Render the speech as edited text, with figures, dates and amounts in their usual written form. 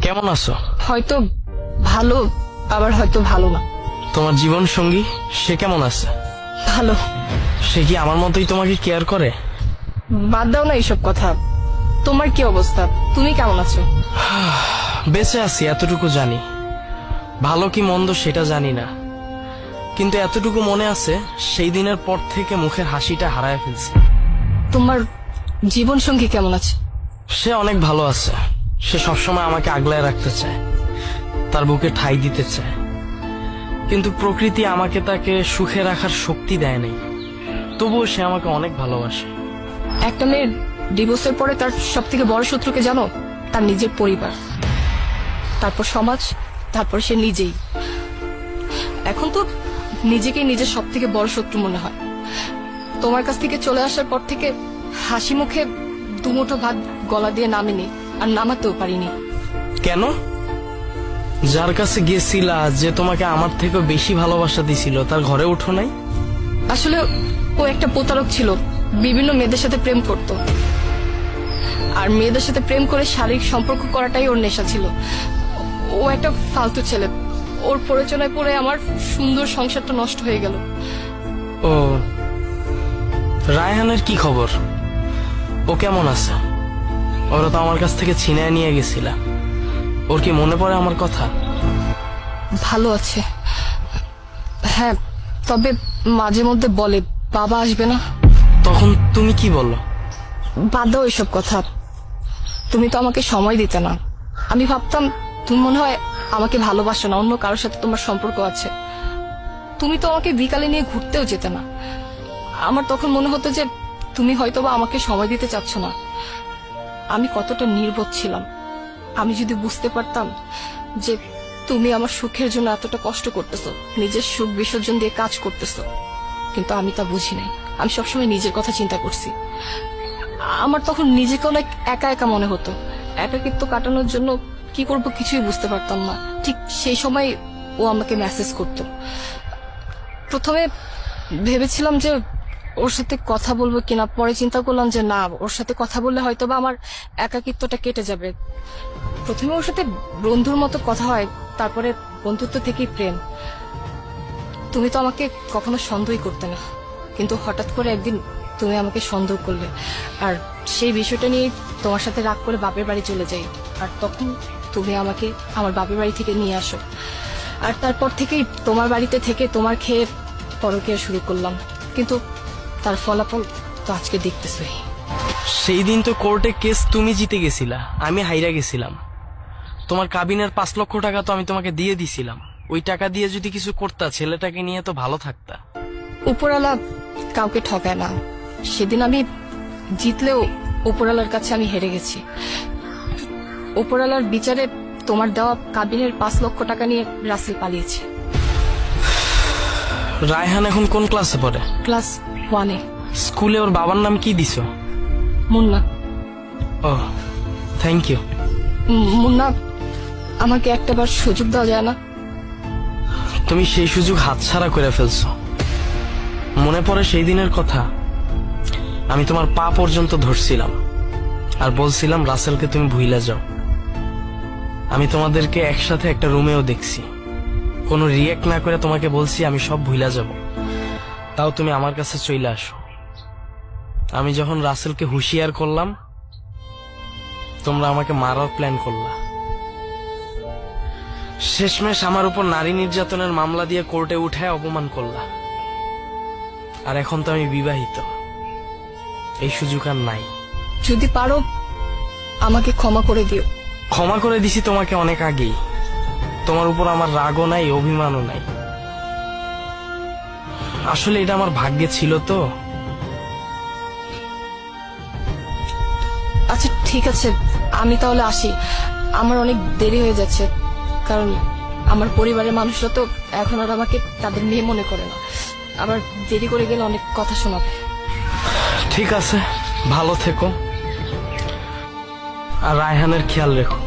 কেমন আছো? হয়তো ভালো, আবার হয়তো ভালো না। তোমার জীবন সঙ্গী সে কেমন আছে? ভালো। সে কি আমার মতোই তোমাকে কেয়ার করে? বাদ দাও না এইসব কথা। তোমার কি অবস্থা? তুমি কেমন আছো? বেঁচে আছি এতটুকু জানি, ভালো কি মন্দ সেটা জানি না, কিন্তু এতটুকু মনে আছে সেই দিনের পর থেকে মুখের হাসিটা হারায় ফেলছি। তোমার জীবন সঙ্গী কেমন আছে? সে অনেক ভালো আছে। সে সবসময় আমাকে আগলায় রাখতে চায়, তার বুকে ঠাঁই দিতে চায়, কিন্তু প্রকৃতি আমাকে তাকে সুখে রাখার শক্তি দেয় নাই। তবুও সে আমাকে অনেক ভালোবাসে। একটা মেয়ের ডিভোর্সের পরে তার সব থেকে বড় শত্রুকে জানো? তার নিজের পরিবার, তারপর সমাজ, তারপর সে নিজেই। এখন তো নিজেকেই নিজের সব থেকে বড় শত্রু মনে হয়। তোমার কাছ থেকে চলে আসার পর থেকে হাসি মুখে দুমুঠো ভাত গলা দিয়ে নামেনি, আর নামাতেও পারিনি। কেন? যার কাছে গেছিলা, যে তোমাকে আমার থেকে বেশি ভালোবাসা দিছিল, তার ঘরে উঠো নাই? আসলে ও একটা প্রতারক ছিল, বিভিন্ন মেয়েদের সাথে প্রেম করত, আর মেয়েদের সাথে প্রেম করে শারীরিক সম্পর্ক করাটাই ওর নেশা ছিল। ও একটা ফালতু ছেলে। ওর প্ররোচনায় পড়ে আমার সুন্দর সংসারটা নষ্ট হয়ে গেল। ও, রায়হানের কি খবর? ও কেমন আছে? ওরা তো আমার কাছ থেকে ছিনায় নিয়ে গেছিলা। ওর কি মনে পড়ে আমার কথা? ভালো আছে, হ্যাঁ, তবে মাঝে মধ্যে বলে বাবা আসবে না। তখন তুমি কি বলো? বাদ দাও এসব কথা। তুমি তো আমাকে সময় দিতে না। আমি ভাবতাম তুমি মনে হয় আমাকে ভালোবাসো না, অন্য কারোর সাথে তোমার সম্পর্ক আছে। তুমি তো আমাকে বিকালে নিয়ে ঘুরতেও যেতে না। আমার তখন মনে হতো যে তুমি হয়তোবা আমাকে সময় দিতে চাচ্ছ না। আমি কতটা নির্বোধ ছিলাম। আমি যদি বুঝতে পারতাম যে তুমি আমার সুখের জন্য এতটা কষ্ট করতেছো, নিজের সুখ বিসর্জন দিয়ে কাজ করতেছো, কিন্তু আমি তা বুঝি নাই। আমি সবসময় নিজের কথা চিন্তা করছি। আমার তখন নিজেকে অনেক একা একা মনে হতো। একাকিত্ব কাটানোর জন্য কি করব কিছুই বুঝতে পারতাম না। ঠিক সেই সময় ও আমাকে মেসেজ করতো। প্রথমে ভেবেছিলাম যে ওর সাথে কথা বলবো কিনা, পরে চিন্তা করলাম যে না, ওর সাথে কথা বললে হয়তোবা আমার একাকিত্বটা কেটে যাবে। প্রথমে ওর সাথে বন্ধুর মতো কথা হয়, তারপরে বন্ধুত্ব থেকেই প্রেম। তুমি তো আমাকে কখনো সন্দেহই করতে না, কিন্তু হঠাৎ করে একদিন তুমি আমাকে সন্দেহ করলে, আর সেই বিষয়টা নিয়ে তোমার সাথে রাগ করে বাপের বাড়ি চলে যাই। আর তখন তুমি আমাকে আমার বাপের বাড়ি থেকে নিয়ে আসো, আর তারপর থেকেই তোমার বাড়িতে থেকে তোমার খেয়ে পরকীয়া শুরু করলাম। কিন্তু তার ফলাফল তো আজকে দেখতেছই। সেই দিন তো কোর্টে কেস তুমি জিতে গেছিলা, আমি হাইরা গেছিলাম। তোমার কাবিনের 5 লক্ষ টাকা তো আমি তোমাকে দিয়ে দিছিলাম। ওই টাকা দিয়ে যদি কিছু করতা, ছেলেটাকে নিয়ে তো ভালো থাকতা। উপরওয়ালা কাউকে ঠকায় না। সেদিন আমি জিতলেও উপরওয়ালার কাছে আমি হেরে গেছি। উপরওয়ালার বিচারে তোমার দেওয়া কাবিনের 5 লক্ষ টাকা নিয়ে রাসেল পালিয়েছে। রায়হান এখন কোন ক্লাসে পড়ে? ক্লাস 1-এ। স্কুলে ওর বাবার নাম কি দিছো? মুন্না। ও, থ্যাংক ইউ। মুন্না, আমাকে একটাবার সুযোগ দেওয়া যায় না? তুমি সেই সুযোগ হাতছাড়া করে ফেলছো। মনে পড়ে সেই দিনের কথা? আমি তোমার পা পর্যন্ত ধরছিলাম আর বলছিলাম রাসেলকে তুমি ভুইলা যাও। আমি তোমাদেরকে একসাথে একটা রুমেও দেখছি, কোনো রিয়েক্ট না করে তোমাকে বলছি আমি সব ভুইলা যাব, তাও তুমি আমার কাছে চলে আসো। আমি যখন রাসেলকে হুঁশিয়ার করলাম, তোমরা আমাকে মারার প্ল্যান করলা। শেষমেশ আমার উপর নারী নির্যাতনের মামলা দিয়ে কোর্টে উঠায় অপমান করলা। আর এখন তো আমি বিবাহিত, এই সুযোগ আর নাই। যদি পারো আমাকে ক্ষমা করে দিও। ক্ষমা করে দিছি তোমাকে অনেক আগেই। তোমার উপর আমার রাগও নাই, অভিমানও নাই। আসলে এটা আমার ভাগ্যে ছিল তো। আচ্ছা ঠিক আছে, আমি তাহলে আসি। আমার অনেক দেরি হয়ে যাচ্ছে, কারণ আমার পরিবারের মানুষরা তো এখন আর আমাকে তাদের মেয়ে মনে করে না। আবার দেরি করে গেলে অনেক কথা শোনাবে। ঠিক আছে, ভালো থেকো আর রায়হানের খেয়াল রেখো।